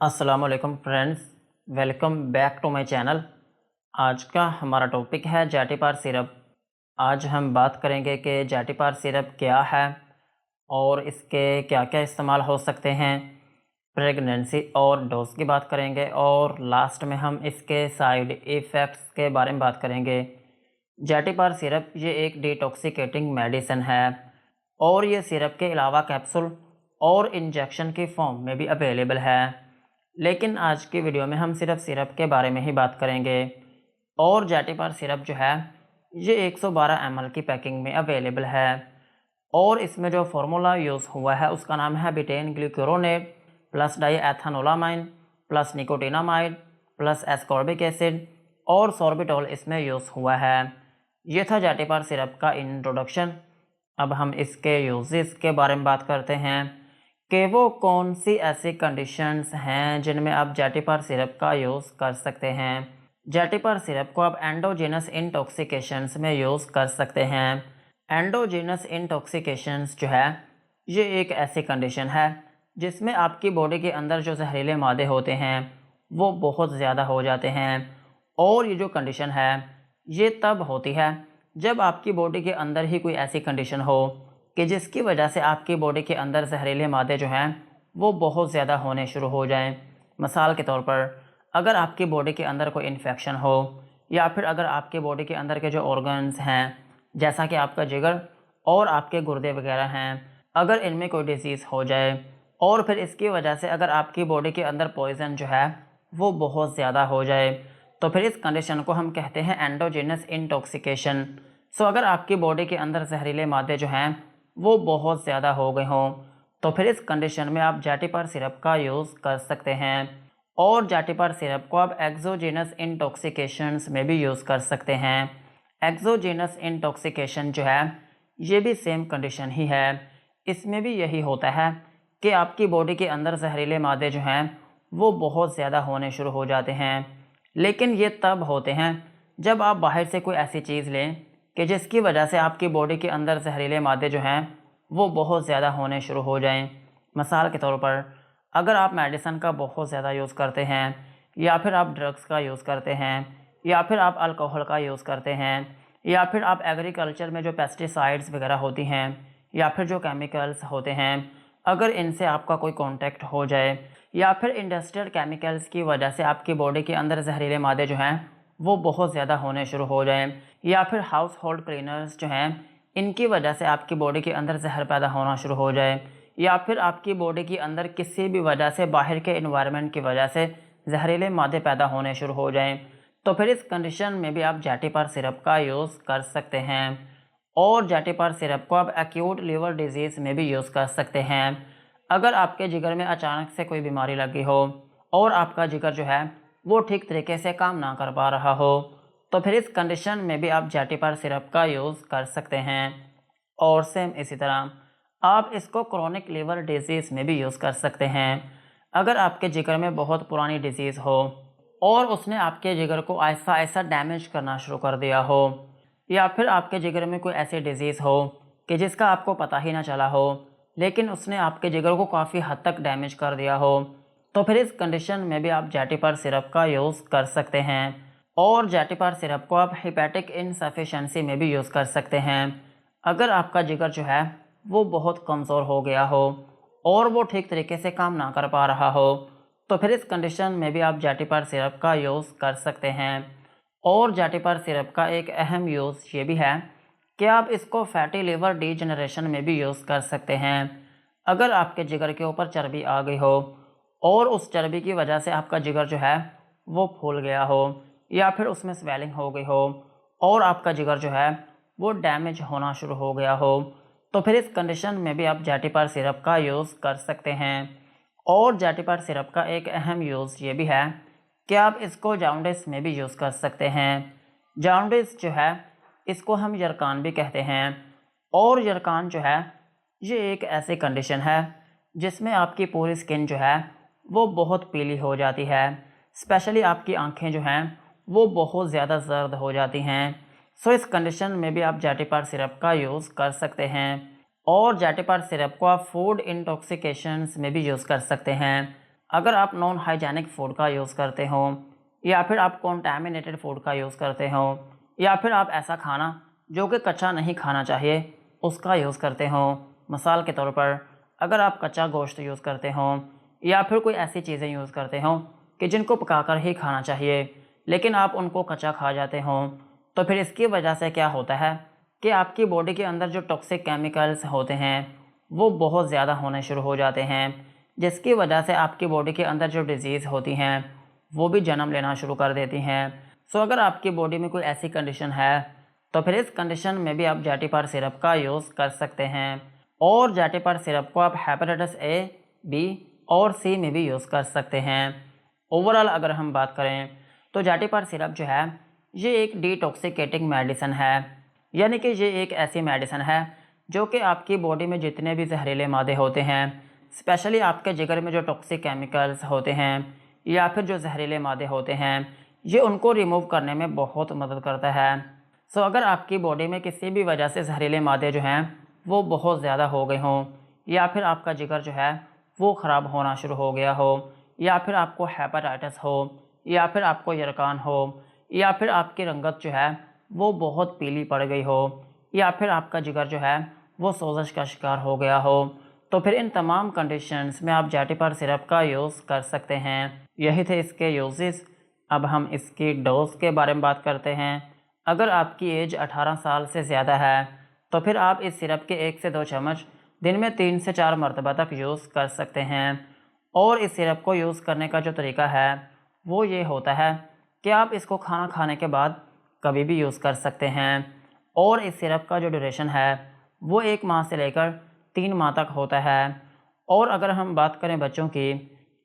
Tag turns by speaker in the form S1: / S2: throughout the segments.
S1: अस्सलाम वालेकुम friends, welcome back to my channel. आज का हमारा टॉपिक है जैटिपार सिरप। आज हम बात करेंगे कि जैटिपार सिरप क्या है और इसके क्या क्या इस्तेमाल हो सकते हैं। प्रेगनेंसी और डोज की बात करेंगे और लास्ट में हम इसके साइड इफ़ेक्ट्स के बारे में बात करेंगे। जैटिपार सिरप ये एक डिटॉक्सिकेटिंग मेडिसिन है और ये सिरप के अलावा कैप्सूल और इंजेक्शन की फॉर्म में भी अवेलेबल है। लेकिन आज की वीडियो में हम सिर्फ सिरप के बारे में ही बात करेंगे। और जैटिपार सिरप जो है ये 112 ml की पैकिंग में अवेलेबल है और इसमें जो फार्मूला यूज़ हुआ है उसका नाम है betaine glucuronate plus diethanolamine plus nicotinamide plus ascorbic acid और सॉर्बिटॉल इसमें यूज़ हुआ है। ये था जैटिपार सिरप का इंट्रोडक्शन। अब हम इसके यूजेस के बारे में बात करते हैं कि वो कौन सी ऐसी कंडीशंस हैं जिनमें आप जैटिपार सिरप का यूज़ कर सकते हैं। जैटिपार सिरप को आप एंडोजेनस इंटॉक्सिकेशंस में यूज़ कर सकते हैं। एंडोजेनस इंटॉक्सिकेशंस जो है ये एक ऐसी कंडीशन है जिसमें आपकी बॉडी के अंदर जो जहरीले मादे होते हैं वो बहुत ज़्यादा हो जाते हैं। और ये जो कंडीशन है ये तब होती है जब आपकी बॉडी के अंदर ही कोई ऐसी कंडीशन हो कि जिसकी वजह से आपकी बॉडी के अंदर जहरीले मादे जो हैं वो बहुत ज़्यादा होने शुरू हो जाएं। मिसाल के तौर पर अगर आपकी बॉडी के अंदर कोई इन्फेक्शन हो या फिर अगर आपके बॉडी के अंदर के जो ऑर्गन्स हैं जैसा कि आपका जिगर और आपके गुर्दे वगैरह हैं, अगर इनमें कोई डिजीज़ हो जाए और फिर इसकी वजह से अगर आपकी बॉडी के अंदर पॉइज़न जो है वो बहुत ज़्यादा हो जाए तो फिर इस कंडीशन को हम कहते हैं एंडोजेनस इंटॉक्सिकेशन। सो अगर आपकी बॉडी के अंदर जहरीले मादे जो हैं वो बहुत ज़्यादा हो गए हों तो फिर इस कंडीशन में आप जैटिपार सिरप का यूज़ कर सकते हैं। और जैटिपार सिरप को आप एक्सोजेनस इंटॉक्सिकेशंस में भी यूज़ कर सकते हैं। एक्सोजेनस इंटॉक्सिकेशन जो है ये भी सेम कंडीशन ही है। इसमें भी यही होता है कि आपकी बॉडी के अंदर जहरीले मादे जो हैं वो बहुत ज़्यादा होने शुरू हो जाते हैं। लेकिन ये तब होते हैं जब आप बाहर से कोई ऐसी चीज़ लें कि जिसकी वजह से आपकी बॉडी के अंदर जहरीले मादे जो हैं वो बहुत ज़्यादा होने शुरू हो जाएं। मिसाल के तौर पर अगर आप मेडिसिन का बहुत ज़्यादा यूज़ करते हैं या फिर आप ड्रग्स का यूज़ करते हैं या फिर आप अल्कोहल का यूज़ करते हैं या फिर आप एग्रीकल्चर में जो पेस्टिसाइड्स वगैरह होती हैं या फिर जो केमिकल्स होते हैं अगर इनसे आपका कोई कांटेक्ट हो जाए या फिर इंडस्ट्रियल केमिकल्स की वजह से आपकी बॉडी के अंदर जहरीले मादे जो हैं वो बहुत ज़्यादा होने शुरू हो जाएं या फिर हाउस होल्ड क्लीनर्स जो हैं इनकी वजह से आपकी बॉडी के अंदर जहर पैदा होना शुरू हो जाए या फिर आपकी बॉडी के अंदर किसी भी वजह से बाहर के इन्वायरमेंट की वजह से जहरीले मादे पैदा होने शुरू हो जाएं तो फिर इस कंडीशन में भी आप जैटिपार सिरप का यूज़ कर सकते हैं। और जैटिपार सिरप को आप एक्यूट लीवर डिजीज़ में भी यूज़ कर सकते हैं। अगर आपके जिगर में अचानक से कोई बीमारी लगी हो और आपका जिगर जो है वो ठीक तरीके से काम ना कर पा रहा हो तो फिर इस कंडीशन में भी आप जैटिपार सिरप का यूज़ कर सकते हैं। और सेम इसी तरह आप इसको क्रोनिक लीवर डिजीज़ में भी यूज़ कर सकते हैं। अगर आपके जिगर में बहुत पुरानी डिजीज़ हो और उसने आपके जिगर को ऐसा ऐसा डैमेज करना शुरू कर दिया हो या फिर आपके जिगर में कोई ऐसी डिजीज़ हो कि जिसका आपको पता ही ना चला हो लेकिन उसने आपके जिगर को काफ़ी हद तक डैमेज कर दिया हो तो फिर इस कंडीशन में भी आप जैटिपार सिरप का यूज़ कर सकते हैं। और जैटिपार सिरप को आप हिपैटिक इनसफिशेंसी में भी यूज़ कर सकते हैं। अगर आपका जिगर जो है वो बहुत कमज़ोर हो गया हो और वो ठीक तरीके से काम ना कर पा रहा हो तो फिर इस कंडीशन में भी आप जैटिपार सिरप का यूज़ कर सकते हैं। और जैटिपार सिरप का एक अहम यूज़ ये भी है कि आप इसको फैटी लिवर डीजनरेशन में भी यूज़ कर सकते हैं। अगर आपके जिगर के ऊपर चर्बी आ गई हो और उस चर्बी की वजह से आपका जिगर जो है वो फूल गया हो या फिर उसमें स्वेलिंग हो गई हो और आपका जिगर जो है वो डैमेज होना शुरू हो गया हो तो फिर इस कंडीशन में भी आप जैटिपार सिरप का यूज़ कर सकते हैं। और जैटिपार सिरप का एक अहम यूज़ ये भी है कि आप इसको जॉन्डिस में भी यूज़ कर सकते हैं। जॉन्डिस जो है इसको हम यरकान भी कहते हैं। और यरकान जो है ये एक ऐसी कंडीशन है जिसमें आपकी पूरी स्किन जो है वो बहुत पीली हो जाती है। स्पेशली आपकी आंखें जो हैं वो बहुत ज़्यादा जर्द हो जाती हैं। सो इस कंडीशन में भी आप जैटिपार सिरप का यूज़ कर सकते हैं। और जैटिपार सिरप को आप फूड इंटॉक्सिकेशंस में भी यूज़ कर सकते हैं। अगर आप नॉन हाइजेनिक फूड का यूज़ करते हो या फिर आप कॉन्टैमिनेटेड फूड का यूज़ करते हो या फिर आप ऐसा खाना जो कि कच्चा नहीं खाना चाहिए उसका यूज़ करते हो, मिसाल के तौर पर अगर आप कच्चा गोश्त यूज़ करते हो या फिर कोई ऐसी चीज़ें यूज़ करते हो कि जिनको पकाकर ही खाना चाहिए लेकिन आप उनको कच्चा खा जाते हो, तो फिर इसकी वजह से क्या होता है कि आपकी बॉडी के अंदर जो टॉक्सिक केमिकल्स होते हैं वो बहुत ज़्यादा होने शुरू हो जाते हैं, जिसकी वजह से आपकी बॉडी के अंदर जो डिज़ीज़ होती हैं वो भी जन्म लेना शुरू कर देती हैं। सो अगर आपकी बॉडी में कोई ऐसी कंडीशन है तो फिर इस कंडीशन में भी आप जैटिपार सिरप का यूज़ कर सकते हैं। और जैटिपार सिरप को आप हेपेटाइटिस ए, बी और सी में भी यूज़ कर सकते हैं। ओवरऑल अगर हम बात करें तो जैटिपार सिरप जो है ये एक डिटॉक्सिकेटिंग मेडिसिन है, यानी कि ये एक ऐसी मेडिसिन है जो कि आपकी बॉडी में जितने भी जहरीले मादे होते हैं, स्पेशली आपके जिगर में जो टॉक्सिक केमिकल्स होते हैं या फिर जो जहरीले मादे होते हैं, ये उनको रिमूव करने में बहुत मदद करता है। सो अगर आपकी बॉडी में किसी भी वजह से जहरीले मादे जो हैं वो बहुत ज़्यादा हो गए हों या फिर आपका जिगर जो है वो ख़राब होना शुरू हो गया हो या फिर आपको हेपेटाइटिस हो या फिर आपको यरकान हो या फिर आपकी रंगत जो है वो बहुत पीली पड़ गई हो या फिर आपका जिगर जो है वो सोजश का शिकार हो गया हो, तो फिर इन तमाम कंडीशंस में आप जैटिपार सिरप का यूज़ कर सकते हैं। यही थे इसके यूजेस। अब हम इसकी डोज के बारे में बात करते हैं। अगर आपकी एज 18 साल से ज़्यादा है तो फिर आप इस सिरप के 1 से 2 चम्मच दिन में 3 से 4 मरतबा तक यूज़ कर सकते हैं। और इस सिरप को यूज़ करने का जो तरीका है वो ये होता है कि आप इसको खाना खाने के बाद कभी भी यूज़ कर सकते हैं। और इस सिरप का जो ड्यूरेशन है वो 1 माह से लेकर 3 माह तक होता है। और अगर हम बात करें बच्चों की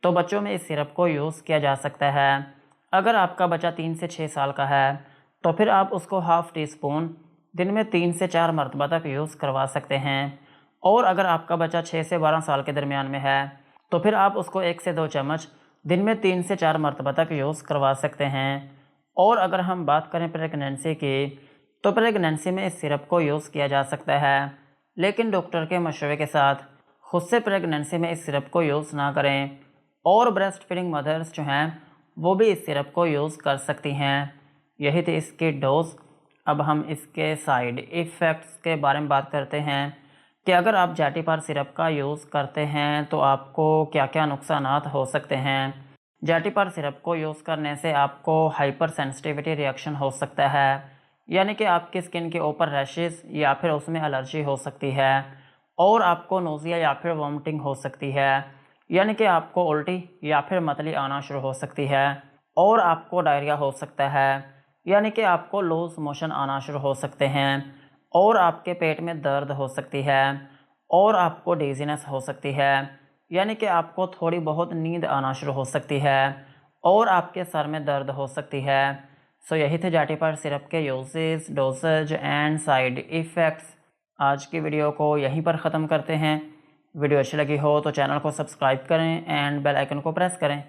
S1: तो बच्चों में इस सिरप को यूज़ किया जा सकता है। अगर आपका बच्चा 3 से 6 साल का है तो फिर आप उसको हाफ़ टी स्पून दिन में 3 से 4 मरतबा तक यूज़ करवा सकते हैं। और अगर आपका बच्चा 6 से 12 साल के दरमियान में है तो फिर आप उसको 1 से 2 चम्मच दिन में 3 से 4 मरतबा तक यूज़ करवा सकते हैं। और अगर हम बात करें प्रेगनेंसी की तो प्रेगनेंसी में इस सिरप को यूज़ किया जा सकता है, लेकिन डॉक्टर के मशवरे के साथ खुद से प्रेगनेंसी में इस सिरप को यूज़ ना करें। और ब्रेस्ट फीडिंग मदर्स जो हैं वो भी इस सिरप को यूज़ कर सकती हैं। यही थी इसकी डोज। अब हम इसके साइड इफ़ेक्ट्स के बारे में बात करते हैं कि अगर आप जैटिपार सिरप का यूज़ करते हैं तो आपको क्या क्या नुकसानात हो सकते हैं। जैटिपार सिरप को यूज़ करने से आपको हाइपर सेंसिटिविटी रिएक्शन हो सकता है, यानी कि आपकी स्किन के ऊपर रैशेस या फिर उसमें एलर्जी हो सकती है। और आपको नोज़िया या फिर वॉमिटिंग हो सकती है, यानी कि आपको उल्टी या फिर मतली आना शुरू हो सकती है। और आपको डायरिया हो सकता है, यानी कि आपको लूज़ मोशन आना शुरू हो सकते हैं। और आपके पेट में दर्द हो सकती है। और आपको डिज़ीनेस हो सकती है, यानी कि आपको थोड़ी बहुत नींद आना शुरू हो सकती है। और आपके सर में दर्द हो सकती है। सो यही थे जैटिपार सिरप के uses, dosage and side effects. आज की वीडियो को यहीं पर ख़त्म करते हैं। वीडियो अच्छी लगी हो तो चैनल को सब्सक्राइब करें एंड बेल आइकन को प्रेस करें।